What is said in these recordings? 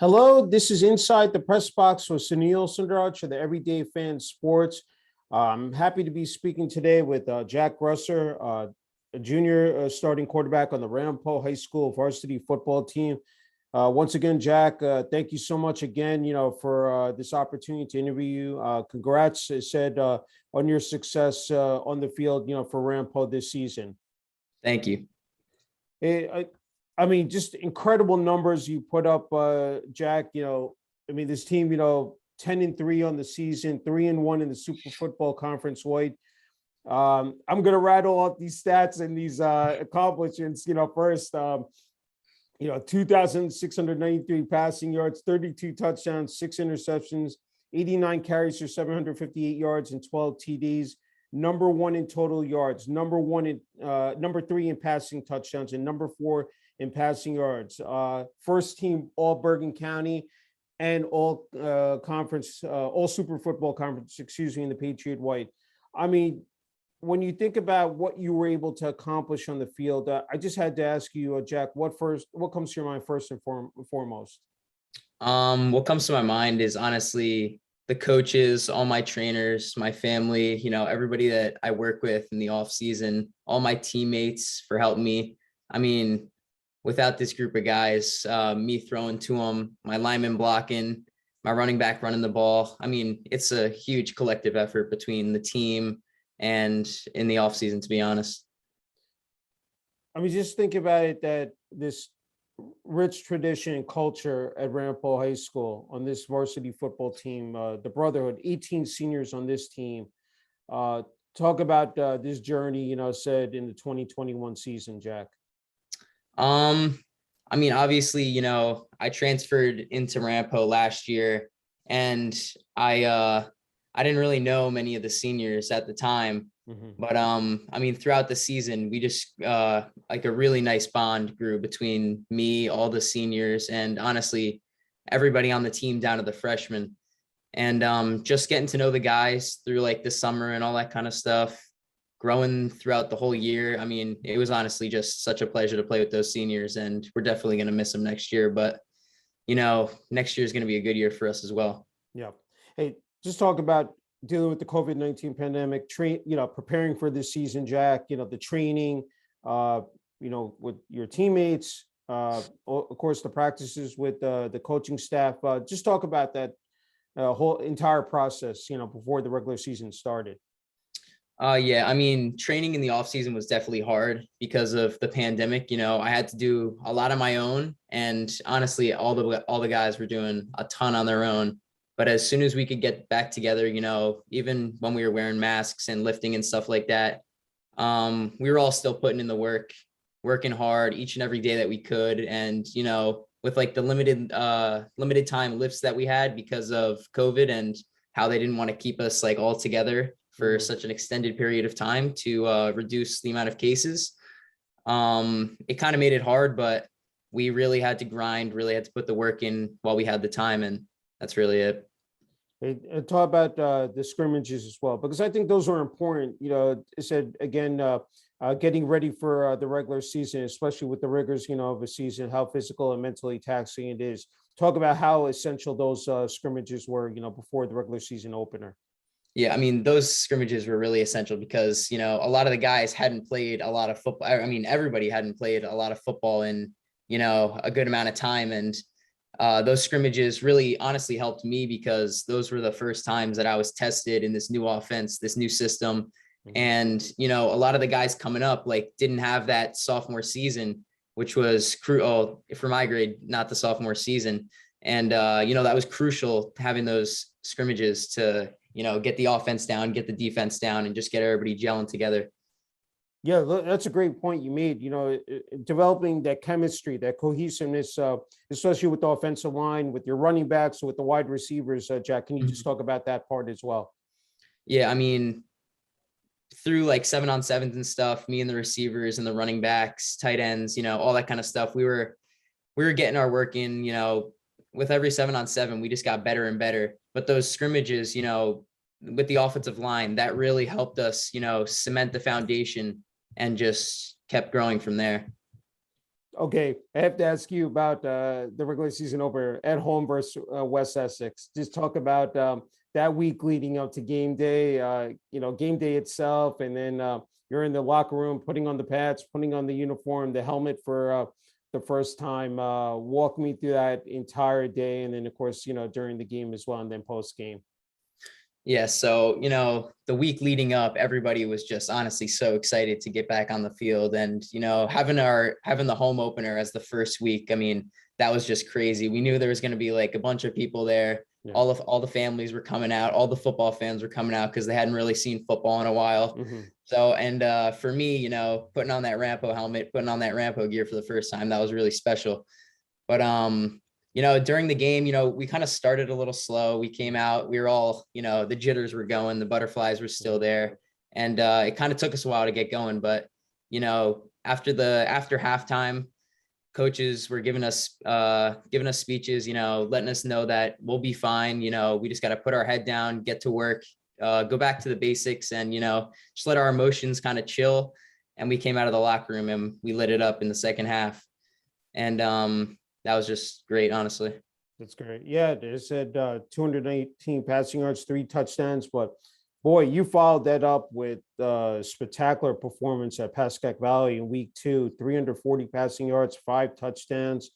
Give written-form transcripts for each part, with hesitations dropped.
Hello, this is Inside the Press Box with Sunil Sunder Raj for the Everyday Fan Sports. I'm happy to be speaking today with Jack Grusser, a junior starting quarterback on the Ramapo High School varsity football team. Once again, Jack, thank you so much again, for this opportunity to interview you. Congrats, as said, on your success on the field, for Ramapo this season. Thank you. I mean, just incredible numbers you put up, Jack. This team, 10-3 on the season, 3-1 in the Super Football Conference White. I'm going to rattle off these stats and these accomplishments. First, 2,693 passing yards, 32 touchdowns, 6 interceptions, 89 carries for 758 yards, and 12 TDs. Number 1 in total yards, number 3 in passing touchdowns, and number 4 in passing yards. First team all Bergen County and all all Super Football Conference, in the Patriot White. I mean, when you think about what you were able to accomplish on the field, I just had to ask you, Jack, what comes to your mind first and foremost? What comes to my mind is honestly the coaches, all my trainers, my family, everybody that I work with in the off season, all my teammates for helping me. I mean, without this group of guys, me throwing to them, my lineman blocking, my running back running the ball. I mean, it's a huge collective effort between the team and in the off season, to be honest. I mean, just think about it, that this rich tradition and culture at Ramapo High School on this varsity football team, the brotherhood, 18 seniors on this team. Talk about this journey, said in the 2021 season, Jack. I mean, obviously, I transferred into Ramapo last year, and I didn't really know many of the seniors at the time. But I mean, throughout the season, we just like a really nice bond grew between me, all the seniors, and honestly, everybody on the team down to the freshmen. And just getting to know the guys through like the summer and all that kind of stuff, growing throughout the whole year. I mean, it was honestly just such a pleasure to play with those seniors, and we're definitely going to miss them next year. But, next year is going to be a good year for us as well. Yeah. Hey, just talk about dealing with the COVID-19 pandemic, preparing for this season, Jack, the training, with your teammates, of course, the practices with the coaching staff. Just talk about that whole entire process, before the regular season started. Yeah, I mean, training in the off season was definitely hard because of the pandemic. I had to do a lot on my own, and honestly, all the guys were doing a ton on their own. But as soon as we could get back together, even when we were wearing masks and lifting and stuff like that, we were all still putting in the work, working hard each and every day that we could. And, with like the limited time lifts that we had because of COVID and how they didn't want to keep us like all together for such an extended period of time to reduce the amount of cases. It kind of made it hard, but we really had to grind, really had to put the work in while we had the time. And that's really it. Hey, talk about the scrimmages as well, because I think those are important. It said again, getting ready for the regular season, especially with the rigors, of a season, how physical and mentally taxing it is. Talk about how essential those scrimmages were, before the regular season opener. Yeah, I mean, those scrimmages were really essential because, a lot of the guys hadn't played a lot of football. I mean, everybody hadn't played a lot of football in, a good amount of time. And those scrimmages really honestly helped me because those were the first times that I was tested in this new offense, this new system. And, a lot of the guys coming up like didn't have that sophomore season, which was crucial for my grade, not the sophomore season. And, that was crucial, having those scrimmages to, get the offense down, get the defense down, and just get everybody gelling together. Yeah, that's a great point you made. Developing that chemistry, that cohesiveness, especially with the offensive line, with your running backs, with the wide receivers. Jack, can you just talk about that part as well? Yeah, I mean, through like 7-on-7s and stuff, me and the receivers and the running backs, tight ends, all that kind of stuff, we were getting our work in. With every 7-on-7, we just got better and better. But those scrimmages, with the offensive line, that really helped us, cement the foundation and just kept growing from there. Okay, I have to ask you about the regular season opener at home versus West Essex. Just talk about that week leading up to game day. Game day itself, and then you're in the locker room, putting on the pads, putting on the uniform, the helmet for the first time. Walk me through that entire day, and then of course, during the game as well, and then post game. Yeah, so the week leading up, everybody was just honestly so excited to get back on the field, and having the home opener as the first week. I mean, that was just crazy. We knew there was going to be like a bunch of people there. Yeah. All the families were coming out. All the football fans were coming out because they hadn't really seen football in a while. Mm-hmm. So, and for me, putting on that Ramapo helmet, putting on that Ramapo gear for the first time, that was really special. But during the game, we kind of started a little slow. We came out, we were all, the jitters were going, the butterflies were still there. And it kind of took us a while to get going. But, after halftime, coaches were giving us speeches, letting us know that we'll be fine. We just got to put our head down, get to work, go back to the basics, and, just let our emotions kind of chill. And we came out of the locker room and we lit it up in the second half. And that was just great, honestly. That's great. Yeah, they said 218 passing yards, 3 touchdowns. But boy, you followed that up with spectacular performance at Pascack Valley in week 2, 340 passing yards, 5 touchdowns.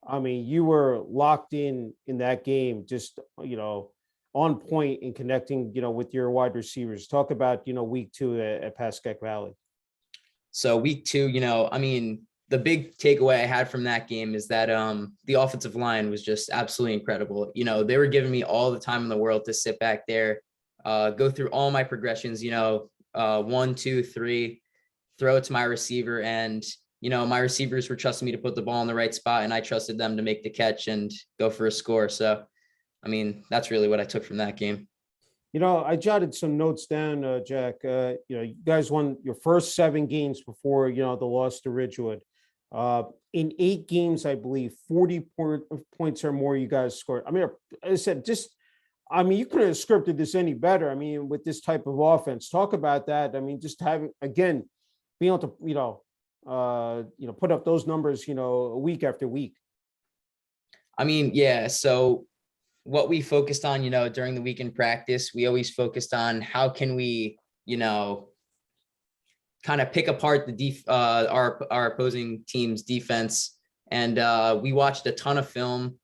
I mean, you were locked in that game, just, on point in connecting, with your wide receivers. Talk about, week 2 at Pascack Valley. So week 2, I mean, the big takeaway I had from that game is that the offensive line was just absolutely incredible. They were giving me all the time in the world to sit back there, go through all my progressions, 1, 2, 3, throw it to my receiver. And, my receivers were trusting me to put the ball in the right spot, and I trusted them to make the catch and go for a score. So, I mean, that's really what I took from that game. I jotted some notes down, Jack. You guys won your first 7 games before, the loss to Ridgewood. In 8 games, I believe 40 points or more you guys scored. I mean, I said, you couldn't have scripted this any better. I mean, with this type of offense, talk about that. I mean, just having, again, being able to, put up those numbers, week after week. I mean, yeah. So what we focused on, during the week in practice, we always focused on how can we, kind of pick apart our opposing team's defense. And we watched a ton of film,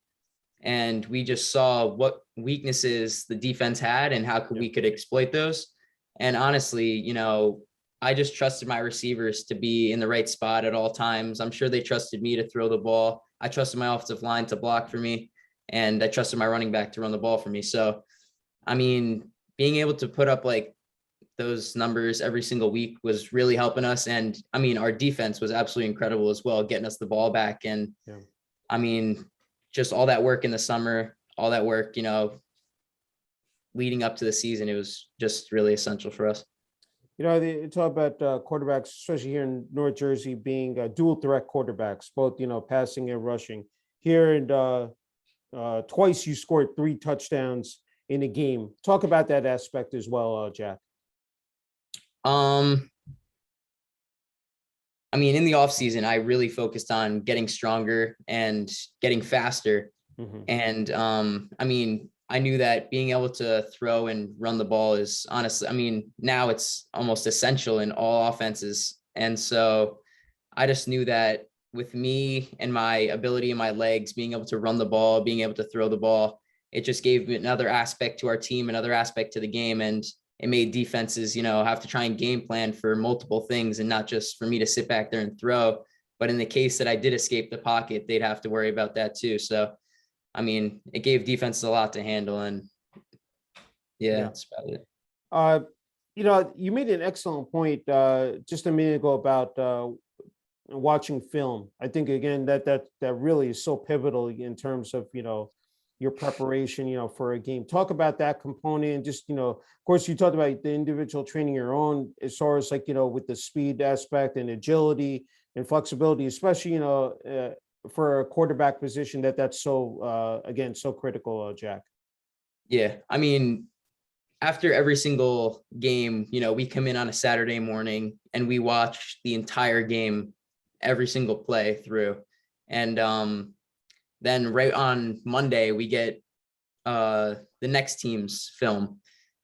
and we just saw what weaknesses the defense had and how we could exploit those. And honestly, I just trusted my receivers to be in the right spot at all times. I'm sure they trusted me to throw the ball. I trusted my offensive line to block for me, and I trusted my running back to run the ball for me. So, I mean, being able to put up like those numbers every single week was really helping us. And I mean, our defense was absolutely incredible as well, getting us the ball back. And I mean, just all that work in the summer, all that work, leading up to the season, it was just really essential for us. They talk about quarterbacks, especially here in North Jersey, being dual threat quarterbacks, both, passing and rushing. Here, and twice you scored 3 touchdowns in a game. Talk about that aspect as well, Jack. I mean, in the offseason, I really focused on getting stronger and getting faster. Mm-hmm. And I mean, I knew that being able to throw and run the ball is honestly, I mean, now it's almost essential in all offenses. And so I just knew that with me and my ability in my legs, being able to run the ball, being able to throw the ball, it just gave me another aspect to our team, another aspect to the game. And it made defenses, have to try and game plan for multiple things, and not just for me to sit back there and throw. But in the case that I did escape the pocket, they'd have to worry about that too. So, I mean, it gave defenses a lot to handle, and that's about it. You made an excellent point just a minute ago about watching film. I think again that really is so pivotal in terms of your preparation for a game. Talk about that component, and just of course you talked about the individual training your own as far as with the speed aspect and agility and flexibility, especially for a quarterback position that's so again so critical, Jack. Yeah, I mean, after every single game, we come in on a Saturday morning and we watch the entire game every single play through. And then right on Monday, we get the next team's film.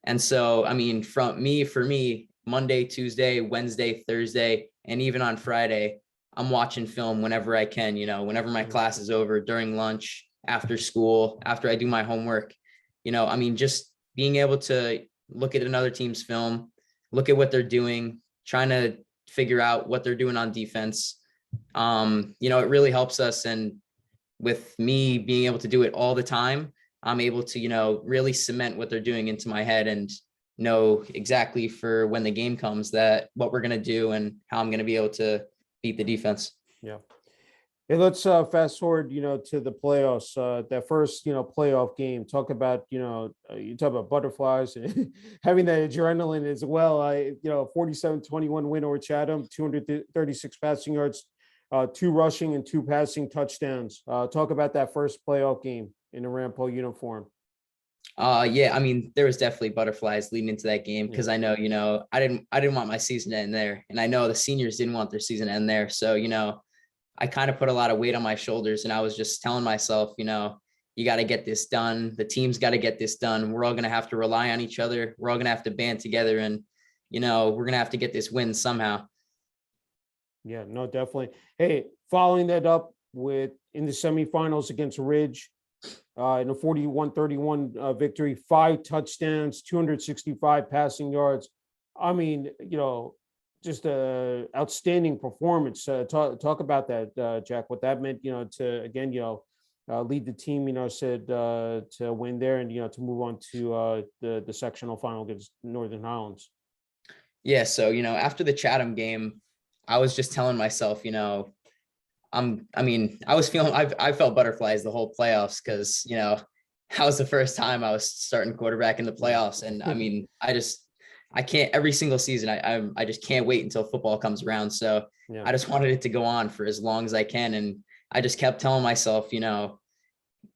And so, I mean, for me, Monday, Tuesday, Wednesday, Thursday, and even on Friday, I'm watching film whenever I can, whenever my class is over, during lunch, after school, after I do my homework. I mean, just being able to look at another team's film, look at what they're doing, trying to figure out what they're doing on defense. It really helps us. And with me being able to do it all the time, I'm able to, really cement what they're doing into my head and know exactly for when the game comes that what we're going to do and how I'm going to be able to beat the defense. Yeah. Hey, let's fast forward, to the playoffs. That first, playoff game. Talk about, you talk about butterflies and having that adrenaline as well. 47-21 win over Chatham, 236 passing yards, 2 rushing and 2 passing touchdowns. Talk about that first playoff game in the Ramapo uniform. Yeah, I mean, there was definitely butterflies leading into that game because I know, I didn't want my season to end there, and I know the seniors didn't want their season to end there. So, I kind of put a lot of weight on my shoulders, and I was just telling myself, you got to get this done. The team's got to get this done. We're all going to have to rely on each other. We're all going to have to band together, and, we're going to have to get this win somehow. Yeah, no, definitely. Hey, following that up with in the semifinals against Ridge, in a 41-31 victory, 5 touchdowns, 265 passing yards. I mean, just a outstanding performance. Talk about that, Jack, what that meant, to again, lead the team, said to win there and, to move on to the sectional final against Northern Highlands. Yeah. So, after the Chatham game, I was just telling myself, I felt butterflies the whole playoffs because, that was the first time I was starting quarterback in the playoffs. And I mean, I can't every single season. I just can't wait until football comes around. So yeah. I just wanted it to go on for as long as I can. And I just kept telling myself,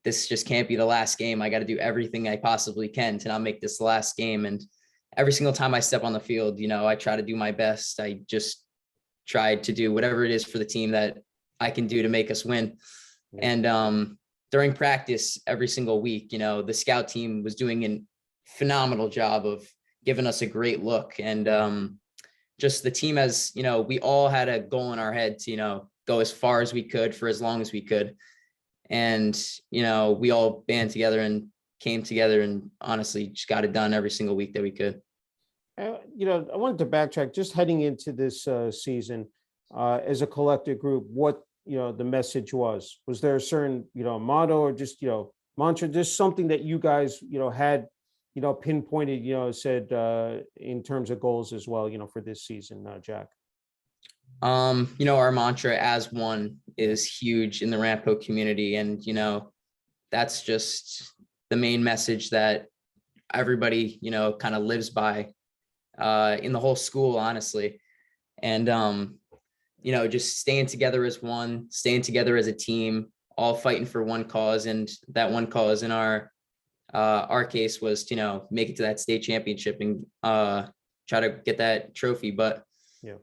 this just can't be the last game. I got to do everything I possibly can to not make this the last game. And every single time I step on the field, I try to do my best. I just tried to do whatever it is for the team that I can do to make us win. Yeah. And during practice every single week, the scout team was doing a phenomenal job of giving us a great look. And just the team as, we all had a goal in our head to, go as far as we could for as long as we could. And, we all band together and came together and honestly just got it done every single week that we could. I wanted to backtrack just heading into this season as a collective group, what, the message was there a certain, motto or just, mantra, just something that you guys, had, pinpointed, said in terms of goals as well, for this season, Jack? Our mantra as one is huge in the Ramapo community. And, that's just the main message that everybody, kind of lives by in the whole school, honestly. And, just staying together as one, staying together as a team, all fighting for one cause. And that one cause in our case was to, make it to that state championship and try to get that trophy. But yeah,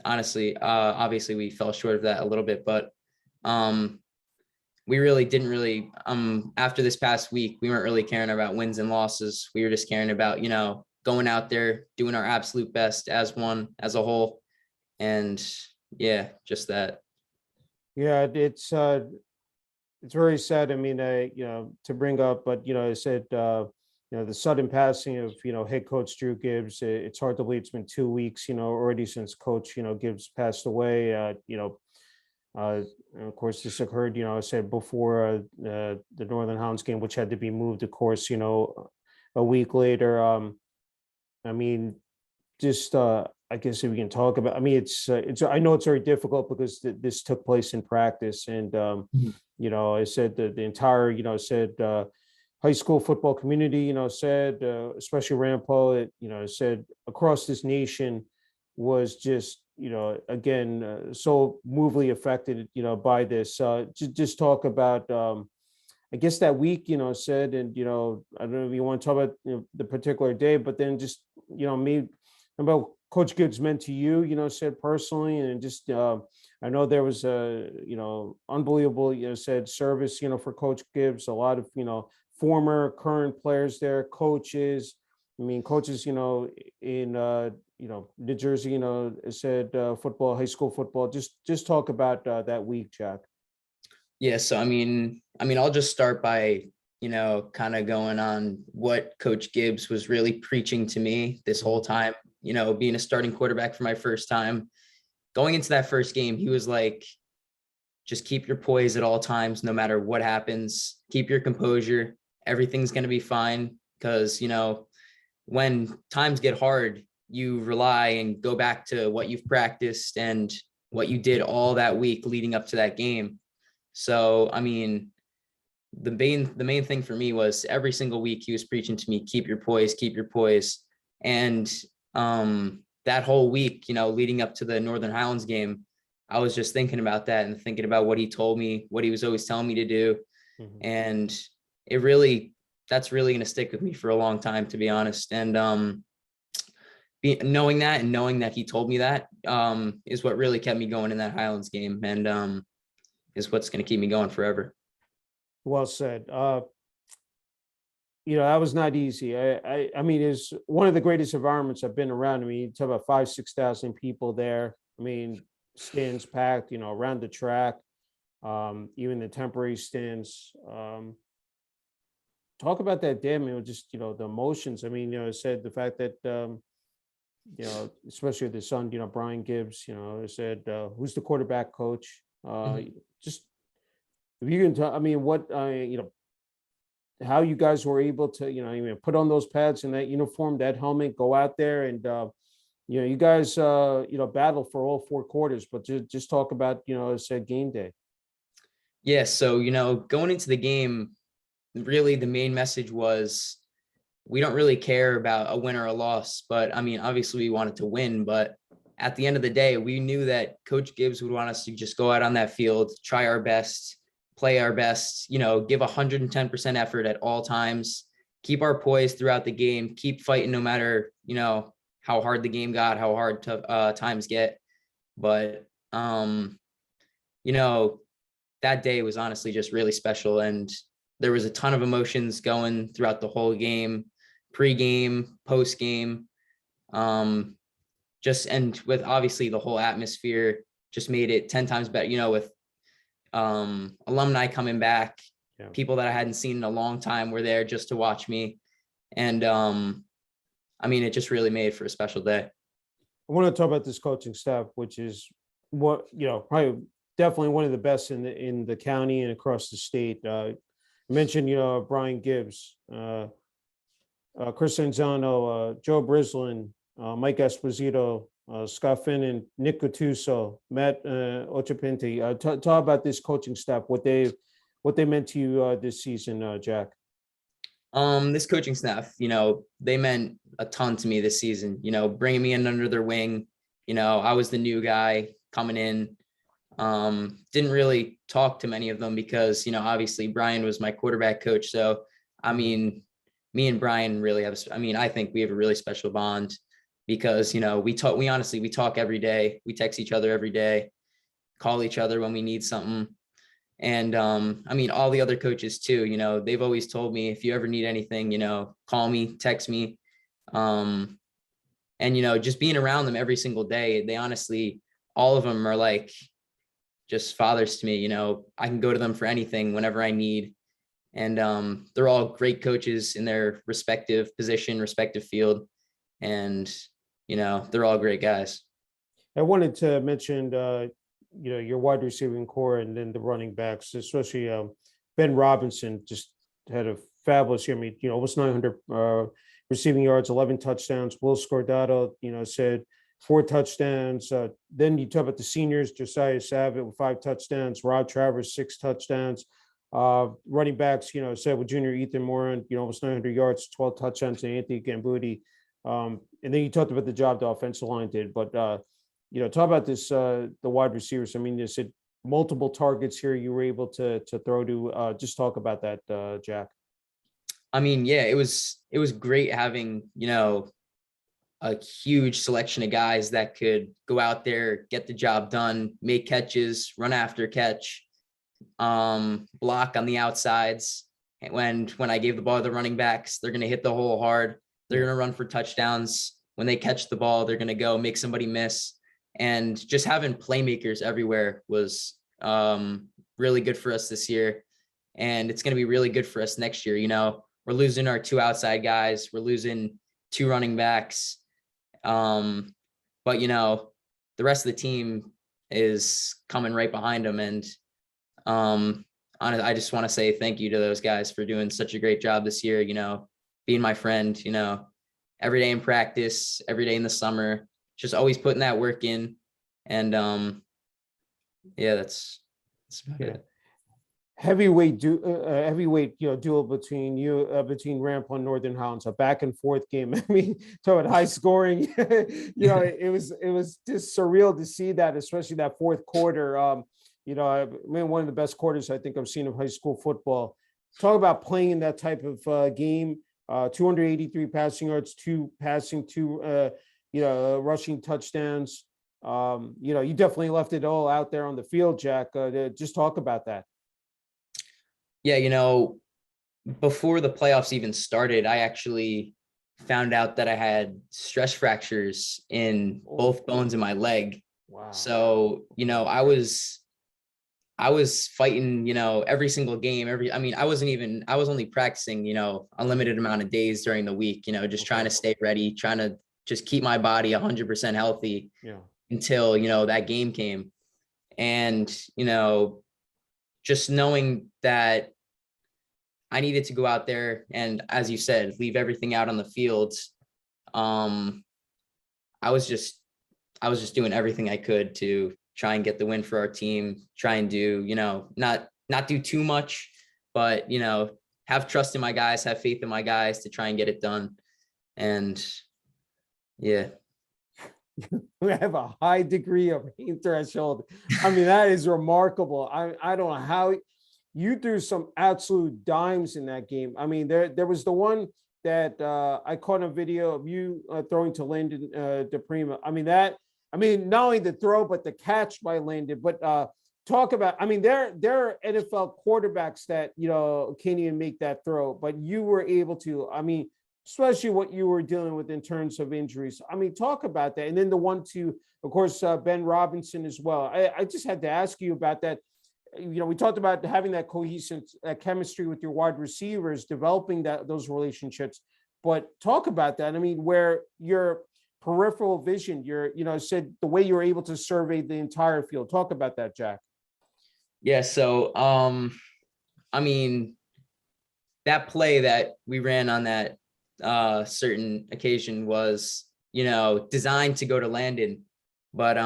honestly, obviously we fell short of that a little bit, but we really didn't after this past week, we weren't really caring about wins and losses. We were just caring about, going out there, doing our absolute best as one, as a whole. And yeah, just that. Yeah, it's very sad. I mean, to bring up, but, I said, the sudden passing of, head coach Drew Gibbs, it's hard to believe it's been 2 weeks, already since coach, Gibbs passed away. And of course, this occurred, I said before the Northern Hounds game, which had to be moved, of course, a week later. I mean, just, I guess if we can talk about, I mean, it's, I know it's very difficult because this took place in practice and, I said that the entire, said, high school football community, said, especially Ramapo, said across this nation was just, again, so movably affected, by this. Just talk about, I guess that week, said, and, I don't know if you want to talk about the particular day, but then just, me about Coach Gibbs meant to you, said personally, and just I know there was a, unbelievable, said service, for Coach Gibbs, a lot of, former, current players there, coaches. I mean, coaches, in, New Jersey, said football, high school football. Just talk about that week, Jack. Yeah, so I'll just start by, kind of going on what Coach Gibbs was really preaching to me this whole time, being a starting quarterback for my first time. Going into that first game, he was like, just keep your poise at all times, no matter what happens. Keep your composure. Everything's going to be fine. Because, when times get hard, you rely and go back to what you've practiced and what you did all that week leading up to that game. So, the main thing for me was every single week he was preaching to me, keep your poise, keep your poise. And that whole week, leading up to the Northern Highlands game, I was just thinking about that and thinking about what he told me, what he was always telling me to do. Mhm. And that's really going to stick with me for a long time, to be honest. And knowing that he told me that is what really kept me going in that Highlands game, and is what's going to keep me going forever. Well said. That was not easy. I mean, it's one of the greatest environments I've been around. I mean, you talk about 5,000-6,000 people there. I mean, stands packed, around the track, even the temporary stands. Talk about that day. I mean, just, the emotions. I mean, it said the fact that, especially the son, Brian Gibbs, it said, who's the quarterback coach? Just, if you can tell, I mean, what, how you guys were able to, put on those pads and that uniform, that helmet, go out there and, you guys, battle for all 4 quarters, but just talk about, said game day. Yeah. So, going into the game, really the main message was we don't really care about a win or a loss, but obviously we wanted to win, but at the end of the day, we knew that Coach Gibbs would want us to just go out on that field, try our best, play our best, give 110% effort at all times, keep our poise throughout the game, keep fighting no matter, how hard the game got, how hard times get. But, that day was honestly just really special. And there was a ton of emotions going throughout the whole game, pre-game, post-game. And with obviously the whole atmosphere just made it 10 times better, with alumni coming back, people that I hadn't seen in a long time were there just to watch me. And it just really made for a special day. I want to talk about this coaching staff, which is what, probably definitely one of the best in the county and across the state. You mentioned, Brian Gibbs, Chris Anzano, Joe Brislin, Mike Esposito, Scott Finn, and Nick Gattuso, Matt Ochapinti. Talk about this coaching staff, what they meant to you this season, Jack. This coaching staff, they meant a ton to me this season, bringing me in under their wing. I was the new guy coming in. Didn't really talk to many of them because, obviously Brian was my quarterback coach. So, me and Brian really have, I think we have a really special bond because, we talk every day. We text each other every day, call each other when we need something. And, all the other coaches too, they've always told me, if you ever need anything, call me, text me. And, just being around them every single day, they honestly, all of them are like just fathers to me. I can go to them for anything whenever I need. And they're all great coaches in their respective position, respective field. And, they're all great guys. I wanted to mention, your wide receiving core and then the running backs, especially Ben Robinson just had a fabulous year. I mean, almost 900 receiving yards, 11 touchdowns. Will Scordato, said 4 touchdowns. Then you talk about the seniors, Josiah Savitt with 5 touchdowns, Rob Travers, 6 touchdowns. Running backs, said with junior Ethan Moran, almost 900 yards, 12 touchdowns, and Anthony Gambuti. And then you talked about the job the offensive line did, but talk about this, the wide receivers. I mean, you said multiple targets here you were able to throw to. Just talk about that, Jack. Yeah, it was great having, a huge selection of guys that could go out there, get the job done, make catches, run after catch, block on the outsides. And when I gave the ball to the running backs, they're going to hit the hole hard. They're going to run for touchdowns. When they catch the ball, they're going to go make somebody miss. And just having playmakers everywhere was really good for us this year. And it's going to be really good for us next year. You know, we're losing our 2 outside guys. We're losing 2 running backs. But, you know, the rest of the team is coming right behind them. And I just want to say thank you to those guys for doing such a great job this year, you know, being my friend, you know, every day in practice, every day in the summer, just always putting that work in. And yeah, that's about it. Heavyweight, duel between Ramapo and Northern Hounds, a back and forth game. I mean, talk about high scoring. It was just surreal to see that, especially that fourth quarter. I mean, one of the best quarters I think I've seen of high school football. Talk about playing in that type of game. 283 passing yards, 2 rushing touchdowns. You definitely left it all out there on the field, Jack. Just talk about that. Yeah, you know, before the playoffs even started, I actually found out that I had stress fractures in both bones in my leg. Wow. So, you know, I was fighting, you know, every single game, I was only practicing, you know, a limited amount of days during the week, you know, just trying to stay ready, trying to just keep my body 100% healthy until, you know, that game came. And, you know, just knowing that I needed to go out there and, as you said, leave everything out on the field. I was just doing everything I could to try and get the win for our team, try and do, you know, not do too much, but, you know, have trust in my guys, have faith in my guys to try and get it done. And yeah. We have a high degree of pain threshold. I mean, that is remarkable. I don't know how you threw some absolute dimes in that game. I mean, there was the one that I caught a video of you throwing to Landon DePrima. I mean, not only the throw, but the catch by Landon. But talk about, I mean, there are NFL quarterbacks that, you know, can't even make that throw, but you were able to. I mean, especially what you were dealing with in terms of injuries. I mean, talk about that. And then the one to, of course, Ben Robinson as well. I just had to ask you about that. You know, we talked about having that cohesive chemistry with your wide receivers, developing those relationships. But talk about that. I mean, where your peripheral vision, said the way you were able to survey the entire field. Talk about that, Jack. Yeah. So, I mean, that play that we ran on that certain occasion was, you know, designed to go to Landon, but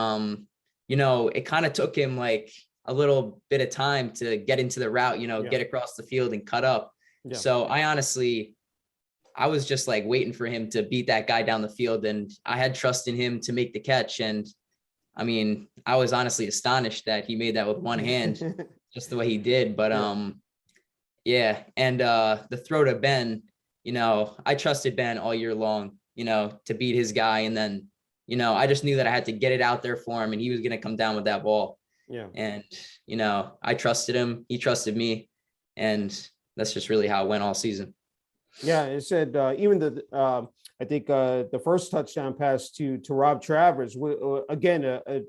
you know, it kind of took him like a little bit of time to get into the route, you know, get across the field and cut up. So I was just like waiting for him to beat that guy down the field, and I had trust in him to make the catch. And I mean, I was honestly astonished that he made that with one hand, just the way he did. But and the throw to Ben, you know, I trusted Ben all year long, you know, to beat his guy. And then, you know, I just knew that I had to get it out there for him, and he was going to come down with that ball. Yeah. And, you know, I trusted him. He trusted me. And that's just really how it went all season. Yeah. It said even I think the first touchdown pass to Rob Travers, again, a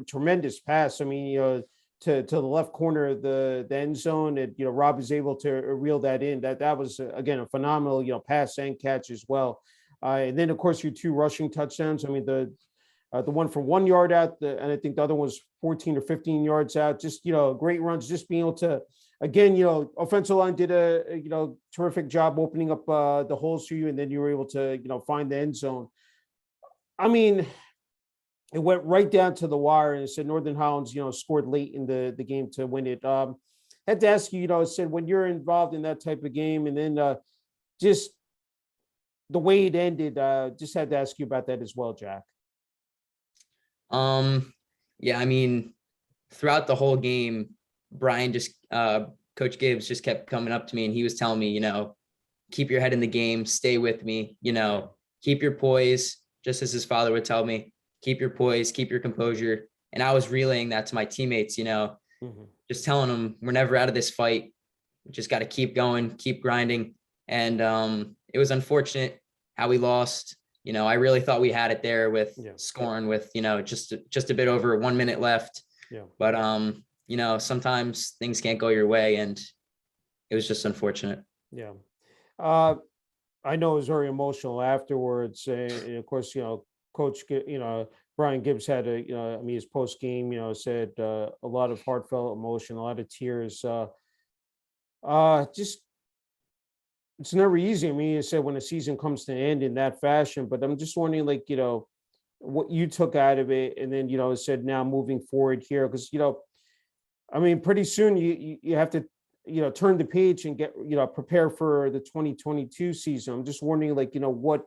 tremendous pass. I mean, you know, to the left corner of the end zone, and, you know, Rob is able to reel that in. That was, again, a phenomenal, you know, pass and catch as well. And then, of course, your 2 rushing touchdowns. I mean, the one from 1 yard out, and I think the other one was 14 or 15 yards out. Just, you know, great runs, just being able to, again, you know, offensive line did a, you know, terrific job opening up the holes for you, and then you were able to, you know, find the end zone. I mean, it went right down to the wire, and it said Northern Hounds, you know, scored late in the game to win it. Had to ask you, you know, it said when you're involved in that type of game, and then just the way it ended, just had to ask you about that as well, Jack. Yeah, I mean, throughout the whole game, Brian Coach Gibbs just kept coming up to me, and he was telling me, you know, keep your head in the game, stay with me, you know, keep your poise, just as his father would tell me, keep your poise, keep your composure. And I was relaying that to my teammates, just telling them we're never out of this fight. We just got to keep going, keep grinding. And it was unfortunate how we lost. I really thought we had it there with scoring with, just a bit over 1 minute left. Yeah. But, sometimes things can't go your way, and it was just unfortunate. Yeah. I know it was very emotional afterwards. And of course, Coach, Brian Gibbs had his post game, said a lot of heartfelt emotion, a lot of tears. Just it's never easy. I mean, you said when a season comes to an end in that fashion, but I'm just wondering, what you took out of it, and then said now moving forward here, because pretty soon you have to turn the page and get prepare for the 2022 season. I'm just wondering, what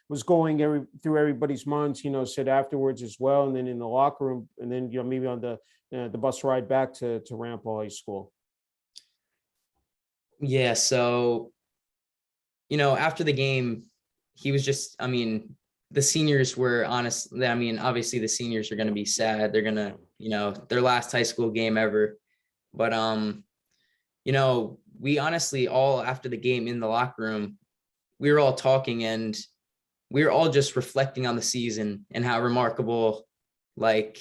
was going through everybody's minds, said afterwards as well, and then in the locker room, and then maybe on the bus ride back to Ramapo High School. Yeah, so after the game, he was just, the seniors were honestly, obviously the seniors are going to be sad. They're going to, their last high school game ever. But, we honestly all after the game in the locker room, we were all talking, and we were all just reflecting on the season and how remarkable, we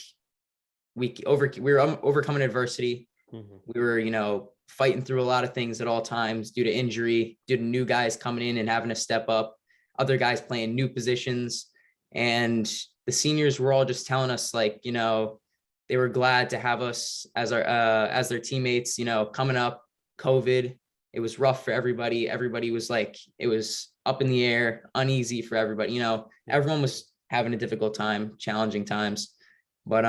were overcoming adversity. Mm-hmm. We were, fighting through a lot of things at all times due to injury, due to new guys coming in and having to step up, other guys playing new positions. And the seniors were all just telling us, they were glad to have us as as their teammates, coming up. COVID, it was rough for everybody. Everybody was it was up in the air, uneasy for everybody. Everyone was having a difficult time, challenging times. But,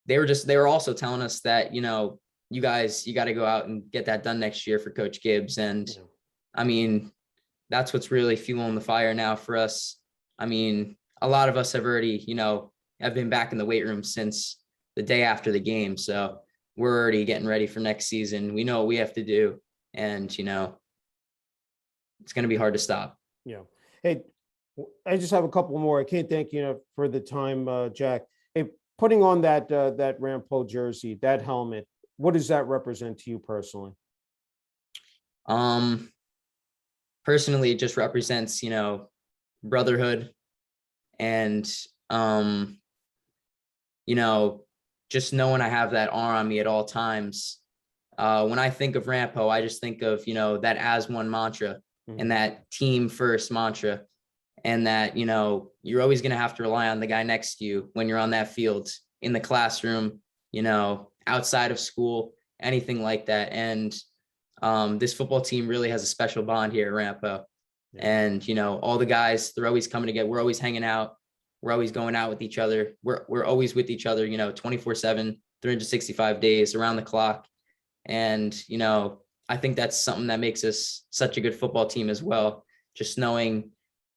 they were also telling us that, you guys, you got to go out and get that done next year for Coach Gibbs. And that's what's really fueling the fire now for us. A lot of us have already, have been back in the weight room since the day after the game. So we're already getting ready for next season. We know what we have to do, and, it's going to be hard to stop. Yeah. Hey, I just have a couple more. I can't thank you for the time, Jack. Hey, putting on that Ramapo jersey, that helmet, what does that represent to you personally? Personally, it just represents, brotherhood, and, just knowing I have that R on me at all times. When I think of Ramapo, I just think of, that as one mantra, mm-hmm. and that team first mantra. And that, you're always going to have to rely on the guy next to you when you're on that field, in the classroom, outside of school, anything like that. And this football team really has a special bond here at Ramapo. Yeah. And, all the guys, they're always coming together. We're always hanging out. We're always going out with each other. We're always with each other, 24/7, 365 days around the clock. And, I think that's something that makes us such a good football team as well. Just knowing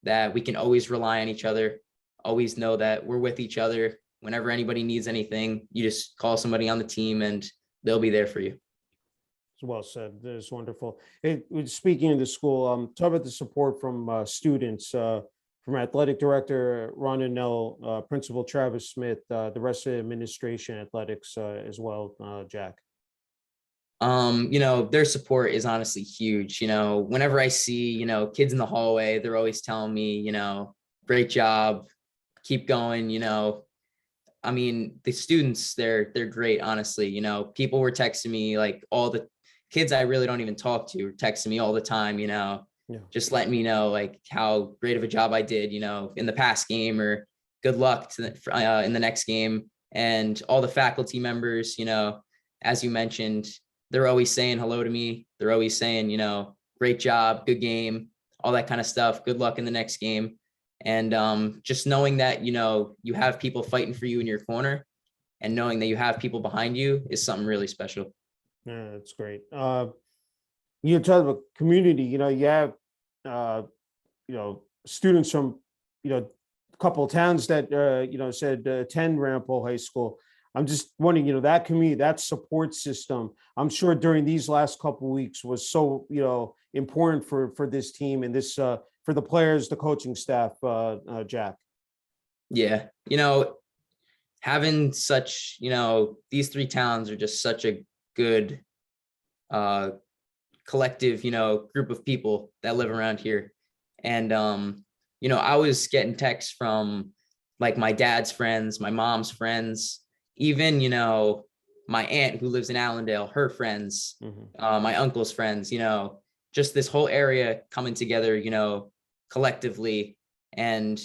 that we can always rely on each other, always know that we're with each other. Whenever anybody needs anything, you just call somebody on the team and they'll be there for you. Well said. That's wonderful. Hey, speaking of the school, talk about the support from students, from athletic director Ron and Nell, principal Travis Smith, the rest of the administration, athletics as well, Jack. Their support is honestly huge. Whenever I see, kids in the hallway, they're always telling me, great job, keep going. The students, they're great, honestly. People were texting me, all the kids I really don't even talk to were texting me all the time, just letting me know how great of a job I did, in the past game, or good luck in the next game. And all the faculty members, as you mentioned, they're always saying hello to me. They're always saying, great job, good game, all that kind of stuff. Good luck in the next game. And just knowing that, you have people fighting for you in your corner, and knowing that you have people behind you is something really special. Yeah, that's great. You talk about community, you have, students from, a couple of towns that, said attend Ramapo High School. I'm just wondering, that community, that support system, I'm sure during these last couple of weeks was so, important for this team and this, for for the players, the coaching staff, Jack? Yeah. Having such, these three towns are just such a good uh, collective, group of people that live around here. And, I was getting texts from like my dad's friends, my mom's friends, even, my aunt who lives in Allendale, her friends, my uncle's friends, just this whole area coming together, collectively, and,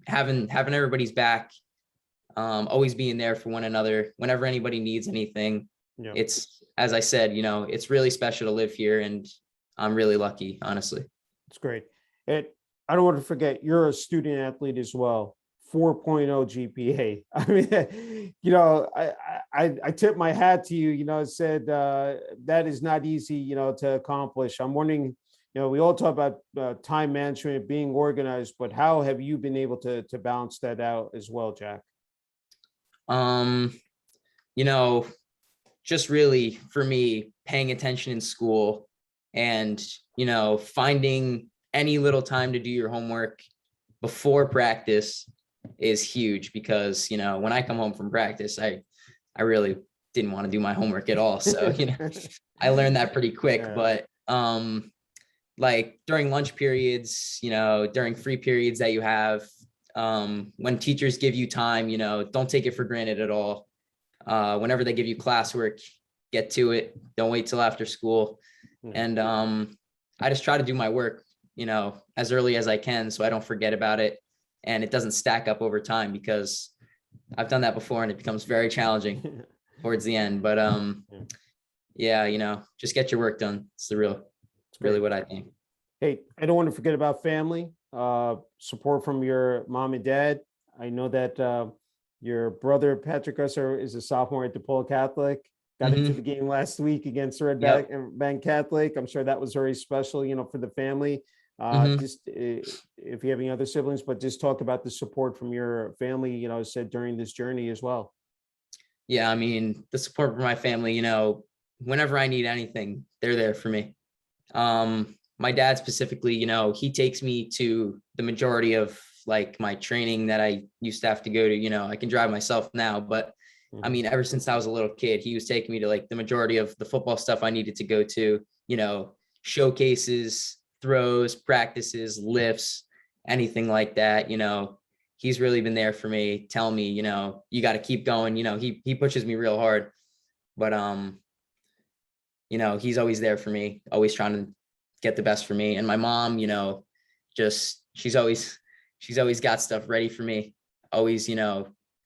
having everybody's back, always being there for one another whenever anybody needs anything. Yeah. It's, as I said, it's really special to live here, and I'm really lucky, honestly. It's great. And I don't want to forget, you're a student athlete as well. 4.0 GPA. I mean, I tip my hat to you. It said that is not easy, to accomplish. I'm wondering, we all talk about time management, being organized, but how have you been able to balance that out as well, Jack? You know, just really for me, paying attention in school and, finding any little time to do your homework before practice is huge, because, when I come home from practice, I really didn't want to do my homework at all. So, I learned that pretty quick. Yeah. But like during lunch periods, during free periods that you have, when teachers give you time, don't take it for granted at all. Whenever they give you classwork, get to it. Don't wait till after school. And I just try to do my work, as early as I can, so I don't forget about it and it doesn't stack up over time, because I've done that before and it becomes very challenging towards the end. But yeah, just get your work done. It's really what I think. Hey, I don't want to forget about family, support from your mom and dad. I know that your brother, Patrick Grusser, is a sophomore at DePaul Catholic. Got into the game last week against Red Bank Catholic. I'm sure that was very special, for the family. Just if you have any other siblings, but just talk about the support from your family, said during this journey as well. Yeah, I mean, the support from my family, whenever I need anything, they're there for me. My dad specifically, he takes me to the majority of like my training that I used to have to go to. I can drive myself now, but I mean, ever since I was a little kid, he was taking me to like the majority of the football stuff I needed to go to, showcases, throws, practices, lifts, anything like that. He's really been there for me, telling me, you got to keep going. He pushes me real hard, but he's always there for me, always trying to get the best for me. And my mom, just she's always got stuff ready for me, always,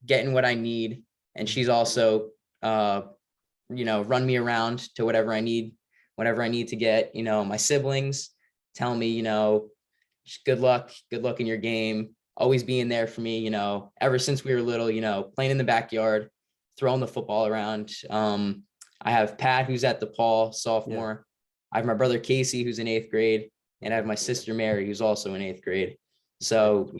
getting what I need. And she's also run me around to whatever I need, whatever I need to get. My siblings tell me, good luck in your game, always being there for me, ever since we were little, playing in the backyard, throwing the football around. I have Pat, who's at DePaul, sophomore. I have my brother Casey, who's in 8th grade, and I have my sister Mary, who's also in 8th grade. So,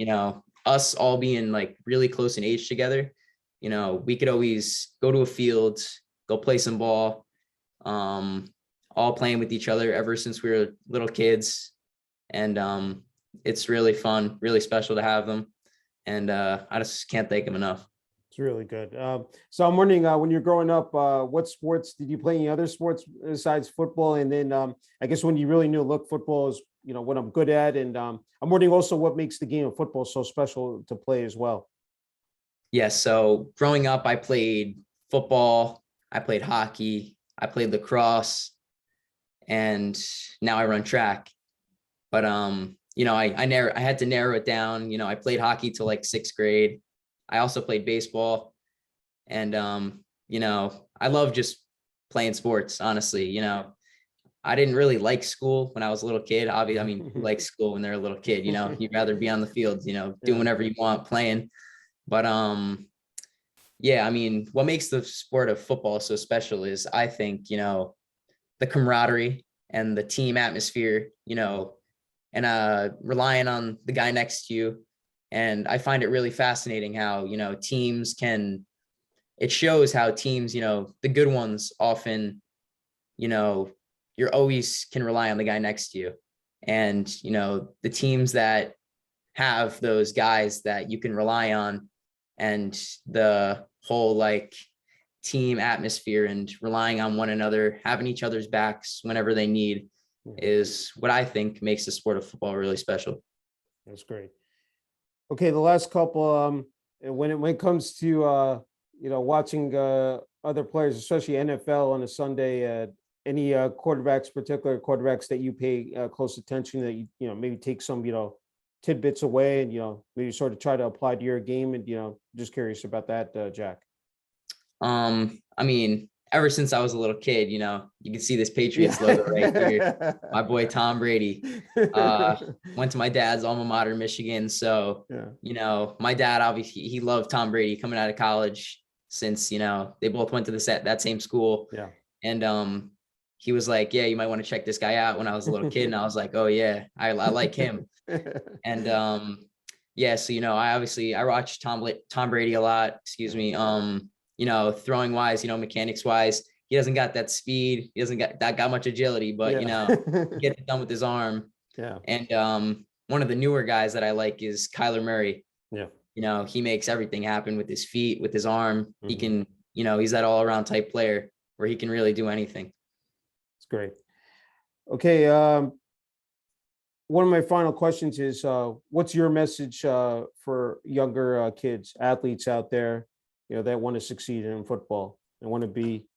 us all being like really close in age together, we could always go to a field, go play some ball, all playing with each other ever since we were little kids. And it's really fun, really special to have them. And I just can't thank them enough. It's really good. So I'm wondering, when you're growing up, what sports did you play? Any other sports besides football? And then I guess when you really knew, look, football is, what I'm good at. And I'm wondering also what makes the game of football so special to play as well. Yeah. So growing up, I played football, I played hockey, I played lacrosse, and now I run track. But I had to narrow it down. I played hockey till like 6th grade. I also played baseball, and I love just playing sports, honestly. I didn't really like school when I was a little kid. Obviously, I mean, who likes school when they're a little kid? You'd rather be on the field, doing whatever you want, playing. But yeah, I mean, what makes the sport of football so special is, I think, the camaraderie and the team atmosphere, and relying on the guy next to you. And I find it really fascinating how, it shows how teams, the good ones often, you're always can rely on the guy next to you. And, the teams that have those guys that you can rely on, and the whole like team atmosphere and relying on one another, having each other's backs whenever they need, is what I think makes the sport of football really special. That's great. Okay, the last couple, when it comes to watching other players, especially NFL on a Sunday, any particular quarterbacks that you pay close attention, that you maybe take some tidbits away, and maybe sort of try to apply to your game, and just curious about that, Jack. I mean, ever since I was a little kid, you can see this Patriots logo right here. My boy Tom Brady went to my dad's alma mater, Michigan. So, my dad, obviously, he loved Tom Brady coming out of college, since, they both went to that same school. Yeah. And he was like, yeah, you might want to check this guy out, when I was a little kid. And I was like, oh yeah, I like him. And so, I watched Tom Brady a lot, excuse me. Throwing wise, mechanics wise, he doesn't got that speed. He doesn't got much agility, but he gets it done with his arm. Yeah. And one of the newer guys that I like is Kyler Murray. Yeah. He makes everything happen with his feet, with his arm. He can, he's that all around type player where he can really do anything. It's great. Okay. One of my final questions is, what's your message for younger kids, athletes out there, that want to succeed in football and want to be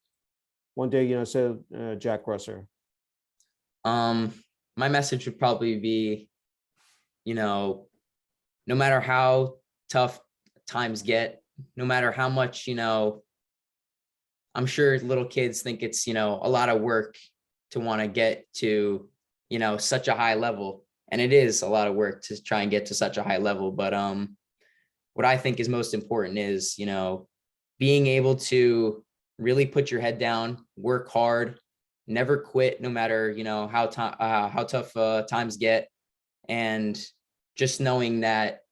one day, say Jack Grusser? My message would probably be, no matter how tough times get, no matter how much, I'm sure little kids think it's, a lot of work to want to get to, such a high level. And it is a lot of work to try and get to such a high level. But what I think is most important is, being able to really put your head down, work hard, never quit, no matter, how tough times get. And just knowing that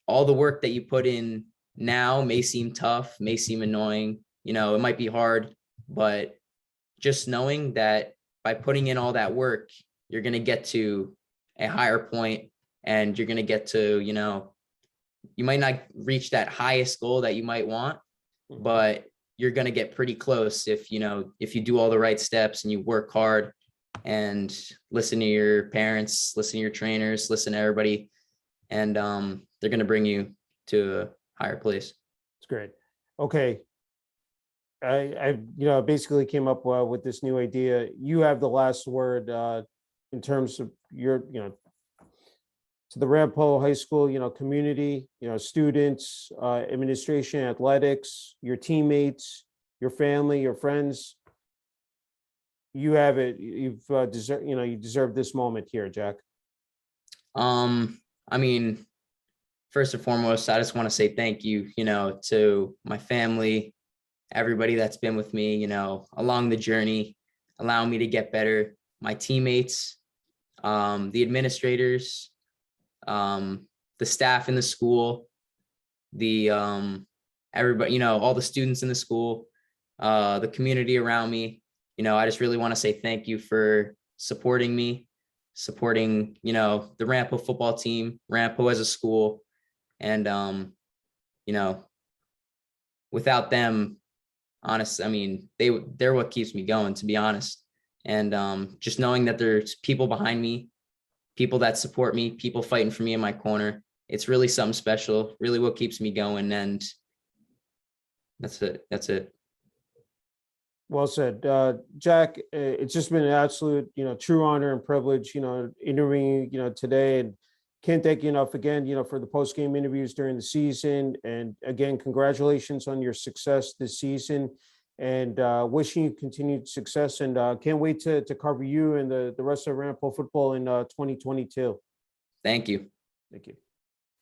all the work that you put in now may seem tough, may seem annoying, it might be hard, but just knowing that by putting in all that work, you're going to get to a higher point, and you're going to get to, you might not reach that highest goal that you might want, but you're going to get pretty close if you do all the right steps and you work hard and listen to your parents, listen to your trainers, listen to everybody, and they're going to bring you to a higher place. It's great. Okay. I basically came up with this new idea. You have the last word in terms of your, to the Ramapo High School, community, students, administration, athletics, your teammates, your family, your friends. You have it. You deserve this moment here, Jack. I mean, first and foremost, I just want to say thank you, to my family, everybody that's been with me, along the journey, allowing me to get better, my teammates, the administrators, the staff in the school, the everybody, all the students in the school, the community around me. I just really want to say thank you for supporting me, supporting, the Ramapo football team, Ramapo as a school. And, without them, honestly, I mean, they're what keeps me going, to be honest. And just knowing that there's people behind me, people that support me, people fighting for me in my corner, it's really something special, really what keeps me going. And that's it. Well said. Jack, it's just been an absolute, true honor and privilege, interviewing you, today, and can't thank you enough again, for the post-game interviews during the season. And again, congratulations on your success this season, and wishing you continued success, and can't wait to cover you and the rest of Ramapo football in 2022. Thank you. Thank you.